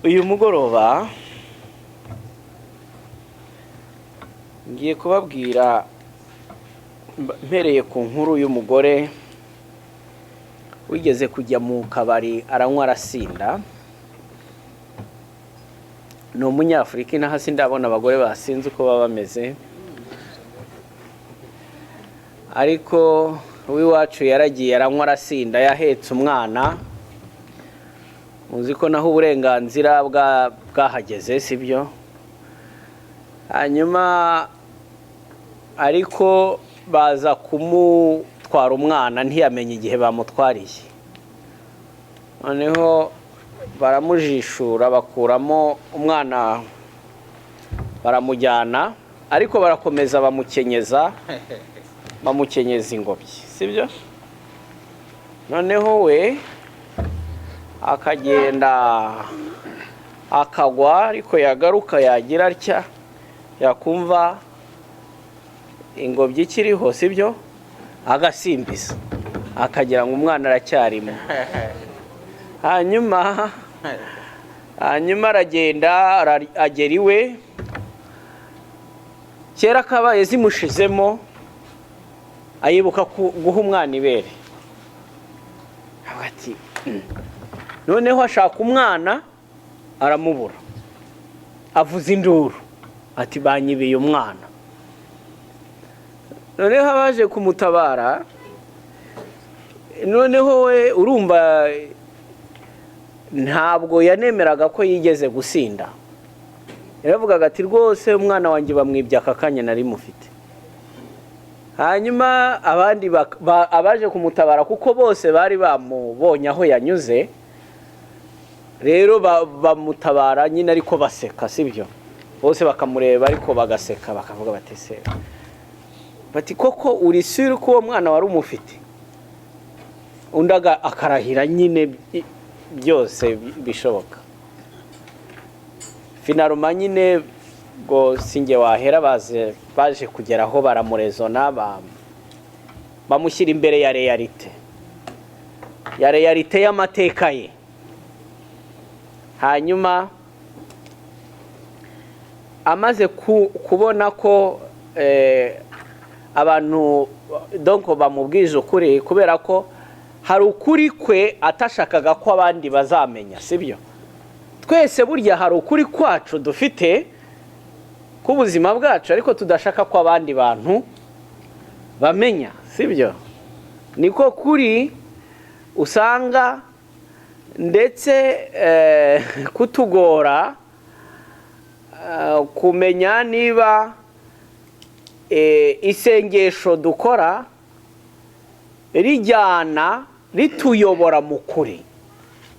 uyu mugoroba ngiye kubabwira mpereye ku nkuru y'umugore wigeze kujya mu kabari aranywa arasinda. Ni umunyafurika, inaha sindabona abagore basinze uko baba bameze, ariko uw'iwacu yaragiye aranywa arasinda yahetse umwana. Muzi ko naho uburenganzira bwahageze, sibyo? Hanyuma ariko baza kumutwara umwana, ntiyamenye igihe bamutwariye. Noneho baramujishura bakuramo umwana, baramujyana, ariko barakomeza bamukenyeza ingobyi, sibyo? Noneho we akagenda akagwa, ariko yagaruka yagira atya yakumva ingobyi ikiriho, sibyo? Agasimbiza akagira ngo umwana aracyarimo. hanyuma aragenda agera iwe, kera kabaye zimushizemo, ayibuka guha umwana ibere. Ati noneho ashaka umwana aramubura, avuza induru ati banyibeye umwana. Noneho abaje kumutabara, noneho we urumva ntabwo yanemeraga ko yigeze gusinda. Yaravugaga ati rwose umwana wanjye bamwibye aka kanya nari mufite. Hanyuma abandi abaje kumutabara, kuko bose bari bamubonye aho yanyuze, rero bamutabara nyine ariko baseka, sibyo? Bose bakamureba ariko bagaseka, bakavuga bati se, bati koko uri sure ko uwo mwana wari umufite? Undaga akarahira nyine byose bishoboka. Finaloma nyine ngo singe wahera baje kugeraho baramurezona, bamushyira imbere ya realite y'amateka ye. Hanyuma amaze kubona ko abantu donc bamubwije ukuri, kubera ko hari ukuri kwe atashakaga ko abandi bazamenya, sibyo? Twese burya hari ukuri kwacu dufite k'ubuzima bwacu, ariko tudashaka ko abandi bantu bamenya, sibyo? Niko kuri usanga ndetse kutugora kumenya niba isengesho dukora rijyana rituyobora mu kuri.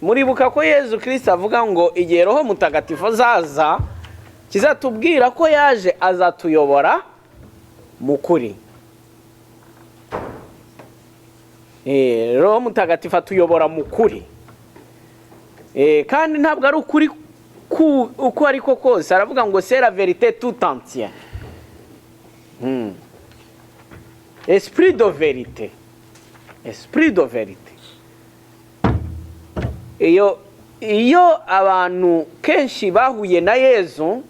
Muribuka ko Yezu Kristo avuga ngo igihe Roho Mutagatifu azaza kizatubwira ko yaje azatuyobora mu kuri. Roho Mutagatifu atuyobora mu kuri, kandi ntabwo ari ukuri uko ariko kose. Aravuga ngo c'est la vérité tout entière. Esprit de vérité, esprit de vérité. Iyo abantu kenshi bahuye na Yezu,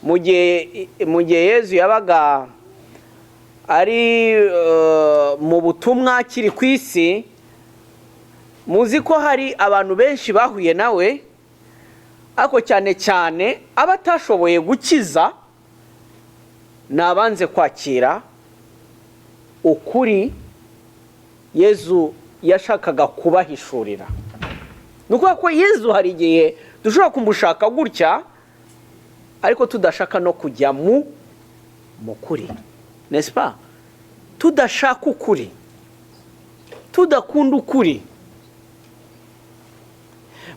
mu gihe Yezu yabaga ari mu butumwa kiri ku isi, muzi ko hari abantu benshi bahuye nawe, ariko cyane cyane abatashoboye gukiza nabanze kwakira ukuri Yezu yashakaga kubahishurira. Nuko ko Yezu hari igihe dushobora kumushaka gutya, ariko tudashaka no kujya mu kuri, n'est-ce pas? Tudashaka ukuri, tudakunda ukuri.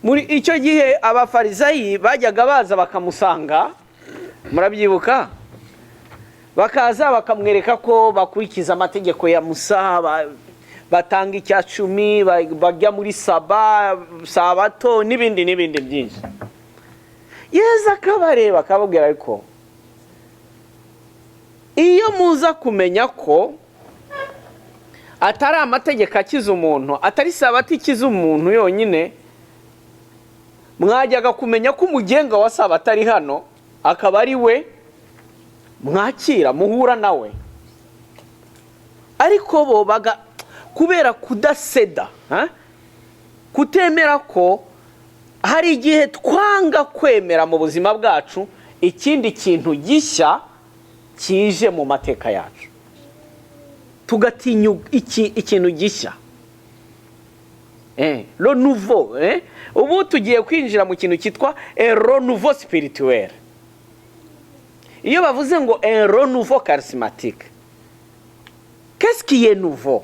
Muri icyo gihe abafarisayi bajyaga baza bakamusanga, murabyibuka? Bakaza bakamwereka ko bakurikiza amategeko ya Musa, batanga icyacumi, bajya muri sabato n'ibindi byinshi. Yezu akabareba akababwira ariko iyo muza kumenya ko atari amategeko akiza umuntu, atari sabato ikiza umuntu yonyine, mwajyaga kumenya ko umugenga wa Sabato ari hano, akaba ari we mwakira muhura nawe. Ariko bo kubera kudaseda, kutemera ko hari igihe twanga kwemera mu buzima bwacu ikindi kintu gishya kije mu mateka yacu, tugatinya ikintu gishya, le nouveau. Ubu tugiye kwinjira mu kintu cyitwa renouveau spirituel. Iyo bavuze ngo renouveau charismatique, qu'est-ce qui est nouveau?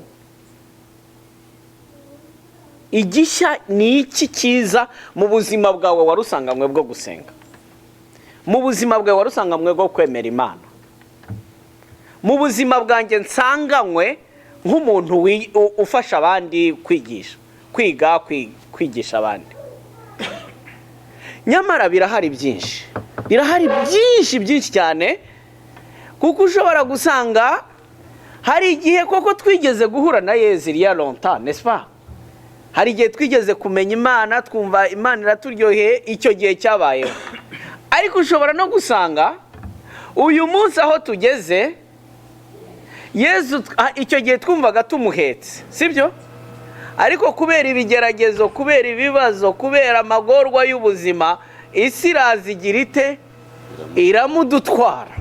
Igishya ni iki kiza mu buzima bwawe warusanganywe bwo gusenga, mu buzima bwawe warusanganywe bwo kwemera Imana, mu buzima bwanjye nsanganywe nk'umuntu ufasha abandi kwigisha abandi. Nyamara birahari byinshi cyane, kuko ushobora gusanga hari igihe koko twigeze guhura na Yezu il y a longtemps, n'est-ce pas? Hari igihe twigeze kumenya Imana, twumva Imana iraturyoheye, icyo gihe cyabayeho. Ariko ushobora no gusanga uyu munsi aho tugeze, Yezu icyo gihe twumvaga tumuhetse, sibyo? Ariko kubera ibigeragezo, kubera ibibazo, kubera amagorwa y'ubuzima, isi irazigira ite? Iramudutwara.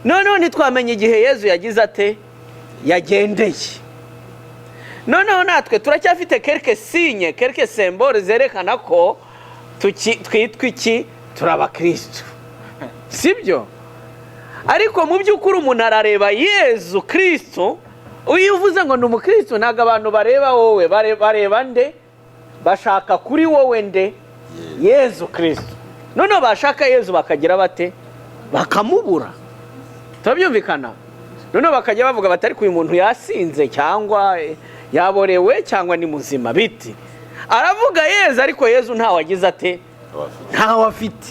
Noneho ntitwamenye igihe Yezu yagize ate? Yagendeye. Noneho natwe turacyafite quelques signes, quelques symboles zerekana ko twitwa iki? Turabakristo, sibyo? Ariko mu by'ukuri umuntu arareba Yezu Kristo. Uyu uvuze ngo ni umukristo, ntabwo abantu bareba wowe, bareba nde? Bashaka kuri wowe nde? Yezu Kristo. Noneho bashaka Yezu bakagira bate? Bakamubura. Turabyumvikana? Noneho bakajya bavuga bati ariko uyu muntu yasinze cyangwa yaborewe cyangwa ni muzima biti. Aravuga Yezu, ariko Yezu ntawe agize ate? Ntawe afite,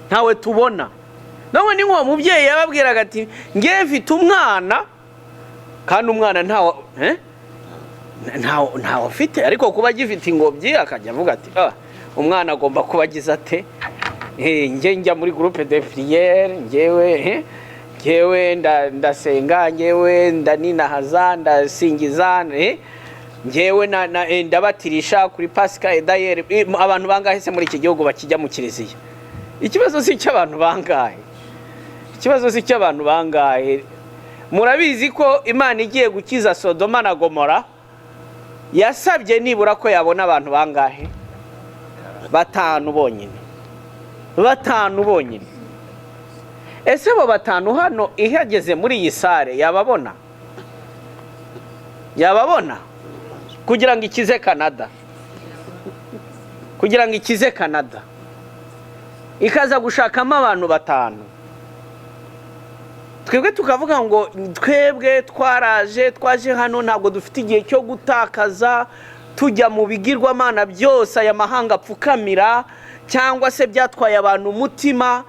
ntawe tubona. Nawe ni nk'uwo mubyeyi yababwiraga ati ngiye mfite umwana, kandi umwana ntawe afite, ariko kuba agifite ingobyi akajya avuga ati umwana agomba kuba agize ate? Njya muri groupe de prière, ngewe ndasenga, ngewe ndaninahaza, ndasingiza, ngewe ndabatirisha kuri Pasika edayeri. Abantu bangahe se muri iki gihugu bakijya mu kiliziya? Ikibazo si cy'abantu bangahe. Murabizi ko Imana igiye gukiza Sodoma na Gomora yasabye nibura ko yabona abantu bangahe? 5 bonyine. Ese bo 5 hano ihageze muri iyi sare yababona kugira ngo ikize Canada, ikaza gushakamo abantu 5. Twebwe tukavuga ngo twebwe twaje hano, ntabwo dufite igihe cyo gutakaza tujya mu bigirwamana byose aya mahanga apfukamira, cyangwa se byatwaye abantu umutima.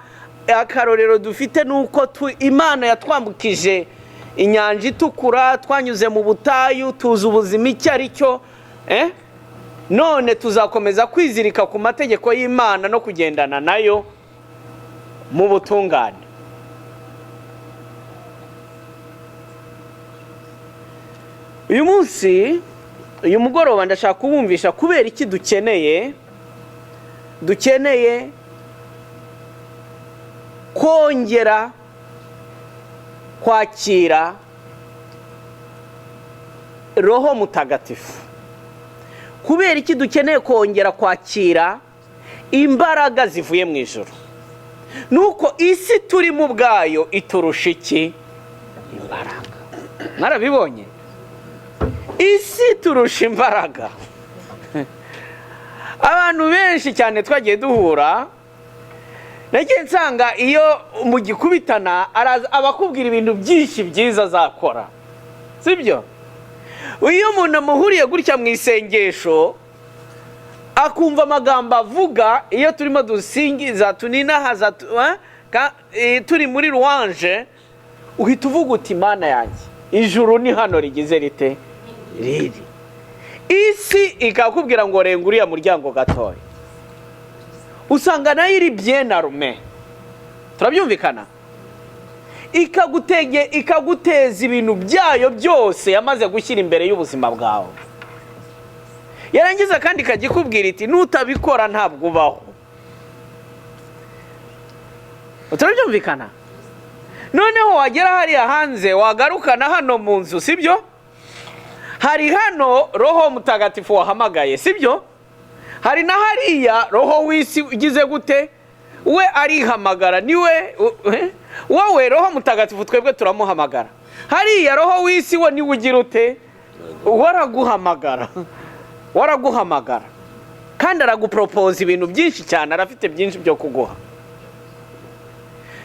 Akarorero dufite nuko Imana yatwambukije inyanja itukura, twanyuze mu butayu, tuzi ubuzima icyo ari cyo. None tuzakomeza kwizirika ku mategeko y'Imana no kugendana nayo mu butungane. Uyu munsi, uyu mugoroba ndashaka kubumvisha kubera iki dukeneye kongera kwakira Roho Mutagatifu. Kubera iki dukeneye kongera kwakira imbaraga zivuye mu ijuru? Nuko isi turi mu bwayo iturusha iki? Imbaraga. Narabibonye? Isi turusha imbaraga. Abantu benshi cyane twagiye duhura, nagiye nsanga iyo mugikubitana abakubwira ibintu byinshi byiza azakora, sibyo? Iyo umuntu amuhuriye gutya mu isengesho akumva amagambo avuga, iyo turimo dusingiza tuninahaza turi muri louange, uhita uvuga uti Mana yanjye, ijuru ni hano rigize rite? Riri. isi ikakubwira ngo renga uriya muryango gatoya, usanga nayo iri bien armé, turabyumvikana, ikaguteza ibintu byayo byose yamaze gushyira imbere y'ubuzima bwawe, yarangiza kandi ikagikubwira iti nutabikora ntabwo ubaho. Turabyumvikana. Noneho wagera hariya hanze, wagarukana hano mu nzu, sibyo? Hari hano Roho Mutagatifu wahamagaye, sibyo? Hari na hariya roho w'isi ugize gute, we arihamagara, niwe wowe Roho Mutagatifu twebwe turamuhamagara. Hariya roho w'isi we niwe ugira ute, waraguhamagara kandi aragupropose ibintu byinshi cyane, arafite byinshi byo kuguha.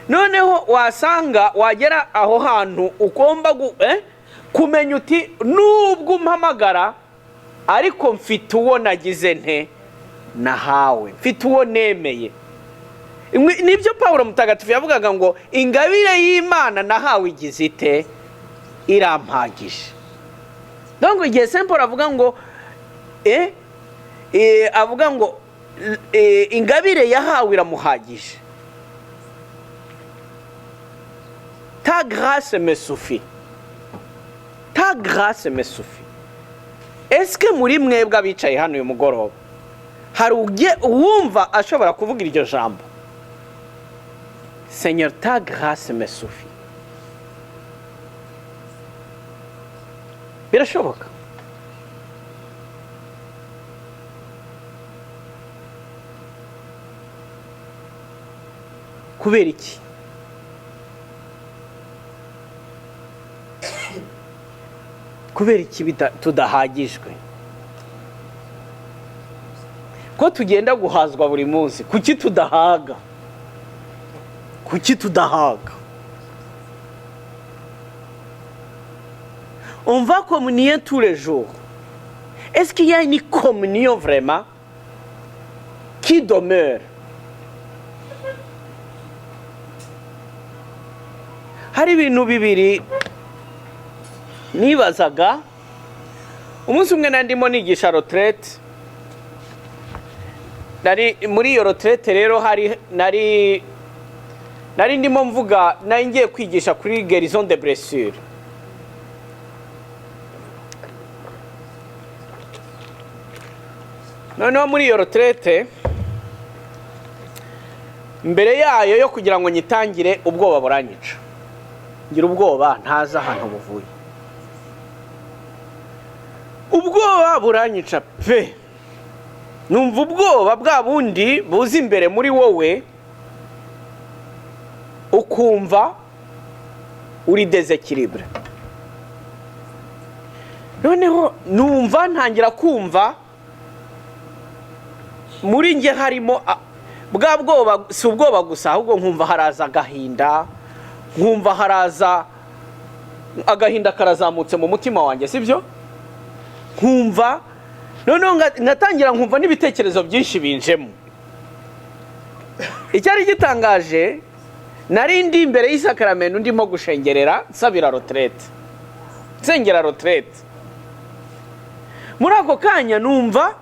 Noneho wasanga wagera aho hantu ugomba kumenya uti nubwo umpamagara ariko mfite uwo nagize nte nahawe, mfite uwo nemeye. Nibyo Pawulo Mutagatifu yavugaga ngo ingabire y'Imana nahawe igize ite, irampagije. Donc igihe Saint Paul avuga ngo ingabire yahawe iramuhagije. Ta grâce me suffit. Ta grâce me suffit. Est-ce que muri mwebwe abicaye hano uyu mugoroba hari uwumva ashobora kuvuga iryo jambo, Seigneur, ta grâce me suffit? Birashoboka. Kubera iki? Kubera iki tudahagijwe? Ko tugenda guhazwa buri munsi, kuki tudahaga? On va communier tous les jours. Est-ce qu'il y a une communion vraiment qui demeure? Hari ibintu bibiri nibazaga umunsi umwe nandimo nigisha retraite. Muri iyo retraite rero nari ndimo mvuga, nari ngiye kwigisha kuri guérison de blessure. Noneho muri iyo retraite, mbere yayo yo kugira ngo nyitangire, ubwoba buranyica. Ngira ubwoba ntaza ahantu buvuye. Ubwoba buranyica pe. Numva ubwoba bwa bundi buzi imbere muri wowe, ukumva uri déséquilibre. Noneho numva ntangira kumva muri nge harimo bwa bwoba, si ubwoba gusa, ahubwo nkumva haraza agahinda, nkumva haraza agahinda karazamutse mu mutima wanjye, sibyo? Nkumva noneho ngatangira nkumva n'ibitekerezo byinshi binjemo. Icyari gitangaje, nari ndi imbere y'isakramento ndimo gushengerera nsabira retraite, nsengera retraite. Muri ako kanya numva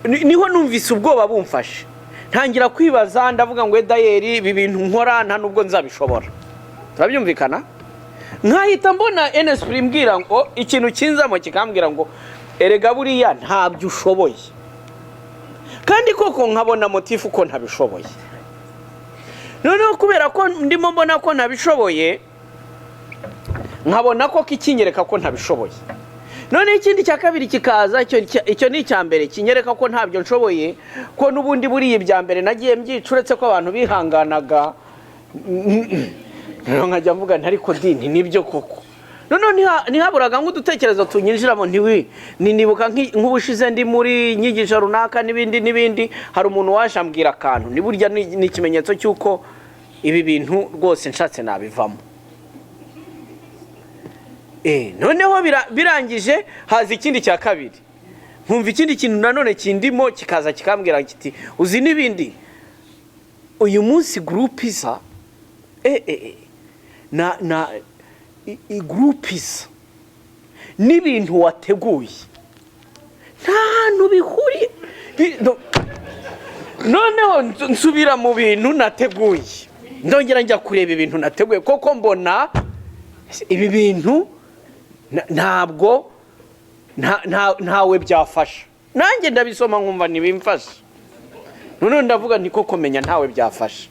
niho numvise ubwoba bumfashe, ntangira kwibaza, ndavuga ngo dayeri ibi bintu nkora nta nubwo nzabishobora. Turabyumvikana? Nkahita mbona esprit mbwira ngo ikintu kinzamo kikambwira ngo erega buriya ntabyo ushoboye, kandi koko nkabona motifu ko ntabishoboye. Noneho kubera ko ndimo mbona ko ntabishoboye, nkabona ko kikinyereka ko ntabishoboye. None ikindi cya kabiri kikaza, icyo ni icya mbere kinyereka ko ntabyo nshoboye, ko nubundi buriye ibya mbere nagiye mbyicuretse ko abantu bihanganaga. Rero nkajya mvuga ntari ko dini nibyo koko. None ntihaburaga nk'udutekerezo tunyinjiramo, nibuka nk'ubushize ndi muri inyigisho runaka n'ibindi, hari umuntu waje ambwira akantu, ni burya ni ikimenyetso cy'uko ibi bintu rwose nshatse nabivamo. Noneho birangije haza ikindi cya kabiri, nkumva ikindi kintu nanone kindimo kikaza kikambwira kiti uzi n'ibindi, uyu munsi groupe isa groupe isa n'ibintu wateguye nta hantu bihuriye. Noneho nsubira mu bintu nateguye, ndongera njya kureba ibintu nateguye, koko mbona ibi bintu ntabwo ntawe byafasha. Nanjye ndabisoma nkumva ntibimfasha. Noneho ndavuga nti koko menya ntawe byafasha.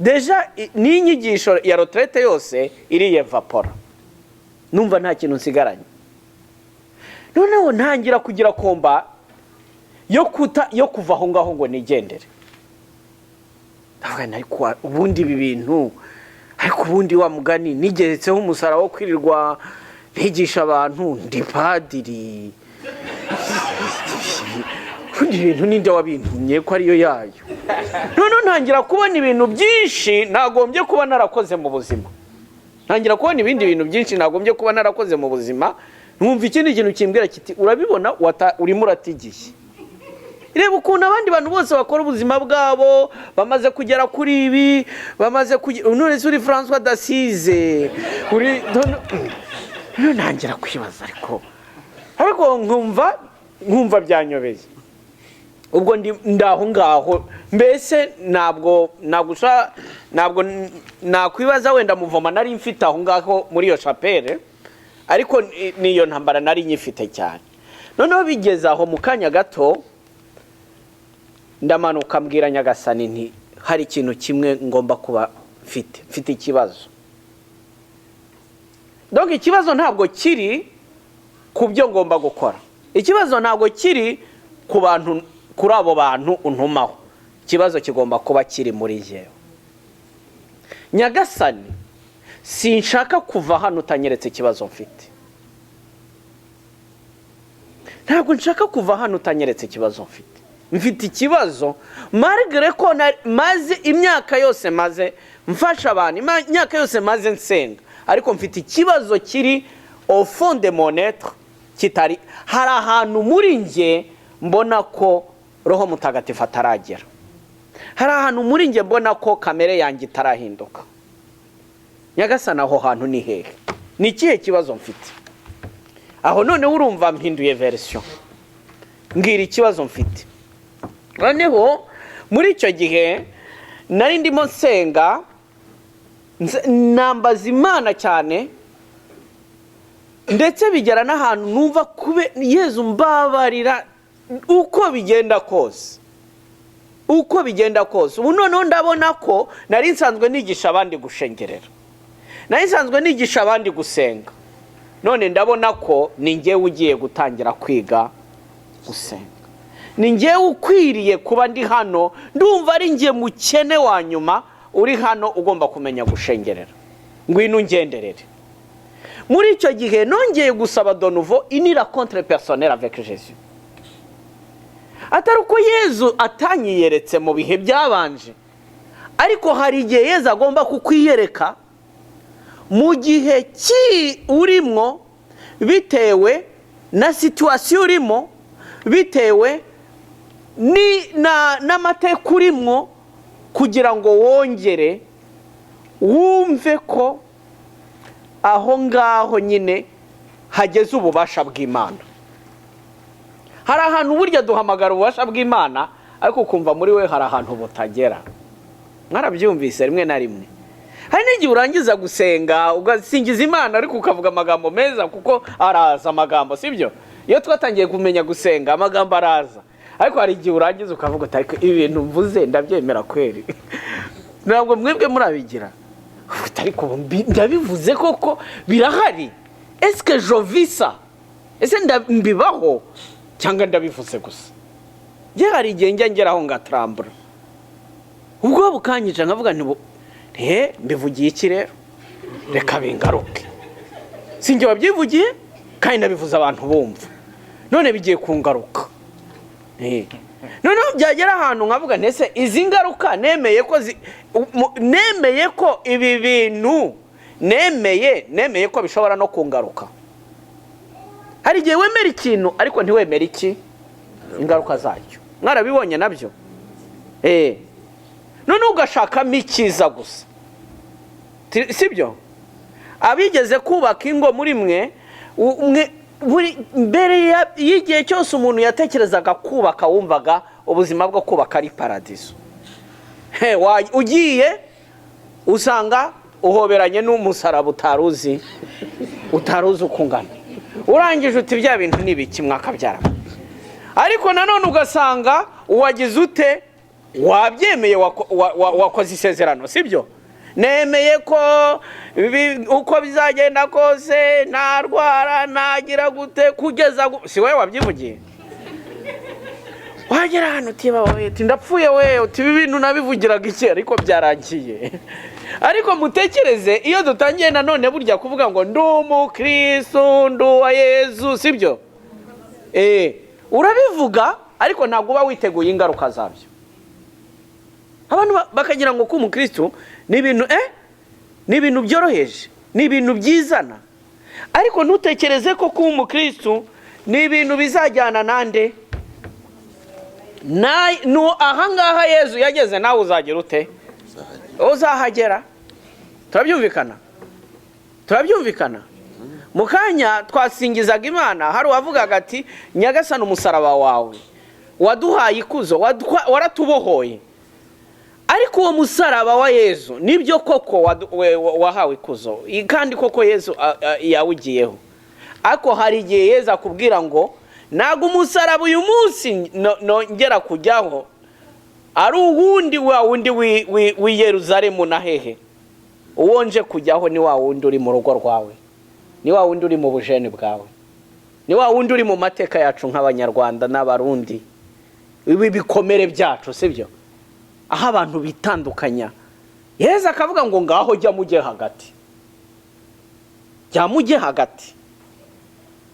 Deja n'inyigisho ya retraite yose iriye vapora, numva nta kintu nsigaranye. Noneho ntangira kugira komba yo kuva aho ngaho ngo nigendere. Ndavuga ariko ubundi ibi bintu, ariko ubundi wa mugani nigeretseho umusara wo kwirirwa ntigisha abantu, ndi padiri. Kundi ibintu ninde wabintumye ko ariyo yayo. Noneho ntangira kubona ibintu byinshi nagombye kuba narakoze mu buzima. Ntangira kubona ibindi bintu byinshi nagombye kuba narakoze mu buzima. Numva ikindi kintu kimbwira kiti urabibona urimo uratigiye. Reba ukuntu abandi bantu bose bakora ubuzima bwabo, bamaze kugera kuri ibi, bamaze none uri François d'Assise, uri ntangira kwibaza ariko nkumva byanyobeye. Ubwo ndaho ngaho mbese ntabwo nakwibaza wenda muvoma nari mfite aho ngaho muri iyo chapelle, ariko niyo ntambara nari nyifite cyane. Noneho bigeze aho mu kanya gato ndamanuka mbwira Nyagasani nti hari ikintu kimwe ngomba kuba mfite ikibazo. Donc ikibazo ntabwo kiri ku byo ngomba gukora, ikibazo ntabwo kiri ku bantu, kuri abo bantu untumaho. Ikibazo kigomba kuba kiri muri jewe. Nyagasani, sinshaka kuva hano utanyeretse ikibazo mfite. Ntabwo nshaka kuva hano utanyeretse ikibazo mfite. Mfite ikibazo malgré ko maze imyaka yose maze mfasha abantu, imyaka yose maze nsenga, ariko mfite ikibazo kiri au fond de mon être, kitari hari ahantu muri nge mbona ko Roho Mutagatifu ataragera. Hari ahantu muri nge mbona ko kamere yanjye itarahinduka. Nyagasani, aho hantu ni hehe? Ni ikihe kibazo mfite? Aho none urumva mpinduye version, ngira ikibazo mfite. Noneho muri icyo gihe nari ndimo nsenga, nambaza Imana cyane, ndetse bigera n'ahantu numva kube Yezu mbabarira uko bigenda kose. Ubu noneho ndabona ko nari nsanzwe nigisha abandi gushengerera, nari nsanzwe nigisha abandi gusenga, none ndabona ko ni njyewe ugiye gutangira kwiga gusenga. Ni njyewe ukwiriye kuba ndi hano, ndumva ari njye mukene wa nyuma uri hano ugomba kumenya gushengerera. Ngwino ngenderere. Muri icyo gihe nongeye gusaba de nouveau une rencontre personnelle avec Jésus. Atari uko Yezu atanyiyeretse mu bihe byabanje, ariko hari igihe Yezu agomba kukwiyereka mu gihe urimo, bitewe na situation urimo, bitewe n'amateka urimo, kugira ngo wongere wumve ko aho ngaho nyine hageze ububasha bw'Imana. Hari ahantu burya duhamagara ububasha bw'Imana, ariko kumva muri we hari ahantu butagera. Mwarabyumvise rimwe na rimwe. Hari n'igihe urangiza gusenga ugasingiza Imana, ariko ukavuga amagambo meza kuko araza amagambo, sibyo? Iyo twatangiye kumenya gusenga amagambo araza, ariko hari igihe urangiza ukavuga ariko ibintu mvuze ndabyemera kweri. Ntabwo mwebwe murabigira. Ariko ndabivuze koko birahari. Est-ce que je vis ça? Ese mbibaho cyangwa ndabivuze gusa? Nge hari igihe njya ngeraho ngatrambura. Ubwo bukanyica nkavuga nti mbivugiye iki rero? Reka bingaruke. Sinjye wabyivugiye kandi nabivuze abantu bumva. None bigiye kungaruka. Noneho byagera ahantu nkavuga ntese izi ngaruka nemeye ko ibi bintu nemeye ko bishobora no kungaruka. Hari igihe wemera ikintu ariko ntiwemera iki ingaruka zacyo. Mwarabibonye nabyo? None ugashakamo ikiza gusa, sibyo? Abigeze kubaka ingo muri mwe mbere y'igihe cyose umuntu yatekerezaga kubaka, wumvaga ubuzima bwo kubaka ari paradiso. Ugiye usanga uhoberanye n'umusaraba utaruzi uko ungana, urangije uti bya bintu n'ibiki mwakabyara. Ariko nanone ugasanga uwagize ute, wabyemeye, wakoze isezerano, sibyo? Nemeye ko uko bizagenda kose ntarwara nagira gute kugeza si wowe wabyivugiye. Wagera hano utiba wowe ndapfuye we uti ibi bintu nabivugiraga iki, ariko byaragiye. Ariko mutekereze iyo dutangiye nanone burya kuvuga ngo ndi umukristo nduwa Yezu, sibyo? Urabivuga ariko ntabwo uba witeguye ingaruka zabyo. Abantu bakagira ngo ko umukristo ni ibintu byoroheje, ni ibintu byizana. Ariko ntutekereze ko kuba umukristo ni ibintu bizajyana nande. Ahangaha Yezu yageze, nawe uzagira ute? Uzahagera. Turabyumvikana. Mukanya twasingizaga Imana, hari uwavugaga ati Nyagasani umusaraba wawe waduhaye ikuzo, waratubohoye. Ariko uwo musaraba wa Yezu nibyo koko wahawe ikuzo, kandi koko Yezu yawugiyeho. Ariko hari igihe Yezu akubwira ngo nago umusaraba uyu munsi nongera kujyaho ari uwundi wa wundi wi Yerusalemu na hehe. Uwo nje kujyaho ni wa wundi uri mu rugo rwawe, ni wa wundi uri mu bujene bwawe, ni wa wundi uri mu mateka yacu nk'Abanyarwanda n'Abarundi, ibi bikomere byacu, sibyo? Aho abantu bitandukanya. Yezu akavuga ngo ngaho jya mujye hagati, jya mujye hagati.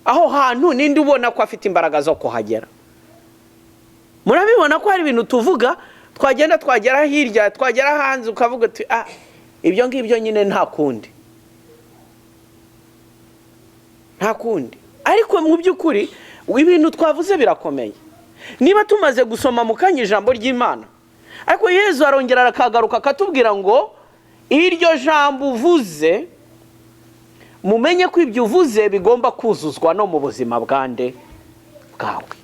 Aho hantu ninde ubona ko afite imbaraga zo kuhagera? Murabibona ko hari ibintu tuvuga twagera hirya, twagera hanze ukavuga ati ibyo ngibyo nyine nta kundi. Ariko mu by'ukuri ibintu twavuze birakomeye. Niba tumaze gusoma mu kanya ijambo ry'Imana, ariko Yezu arongera akagaruka akatubwira ngo iryo jambo uvuze, mumenye ko ibyo uvuze bigomba kuzuzwa no mu buzima bwande bwawe.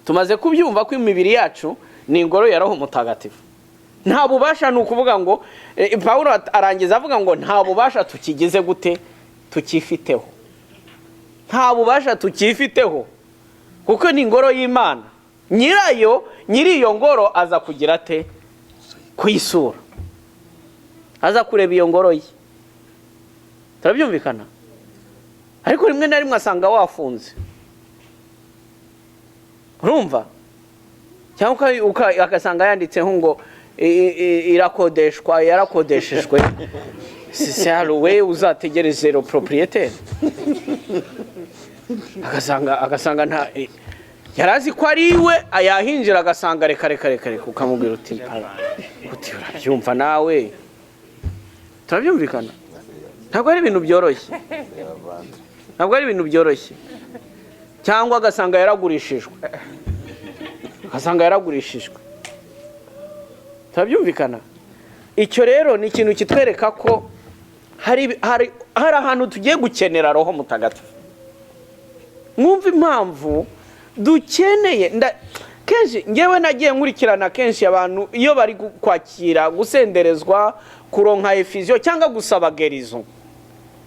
Tumaze kubyumva ko imibiri yacu ni ingoro ya Roho Mutagatifu. Nta bubasha ni ukuvuga ngo Paulo arangiza avuga ngo nta bubasha tukigize gute, tukifiteho. Nta bubasha tukifiteho kuko ni ingoro y'Imana. Nyiri iyo ngoro aza kugira ate? Kuyisura, aza kureba iyo ngoro ye. Turabyumvikana? Ariko rimwe na rimwe asanga wafunze, urumva? Cyangwa akasanga yanditseho ngo irakodeshwa, yarakodeshejwe. Sisaruwe uzategereze le propriétaire. Agasanga nta yarazi ko ari iwe, ayahinjira agasanga reka ukamubwira uti urabyumva nawe. Turabyumvikana? Ntabwo ari ibintu byoroshye. Cyangwa agasanga yaragurishijwe. Turabyumvikana? Icyo rero ni ikintu kitwereka ko hari ahantu tugiye gukenera Roho Mutagatifu. Mwumva impamvu dukeneye. Kenshi ngewe nagiye nkurikirana kenshi abantu iyo bari kwakira gusenderezwa, kuronka efizio cyangwa gusaba gerizo.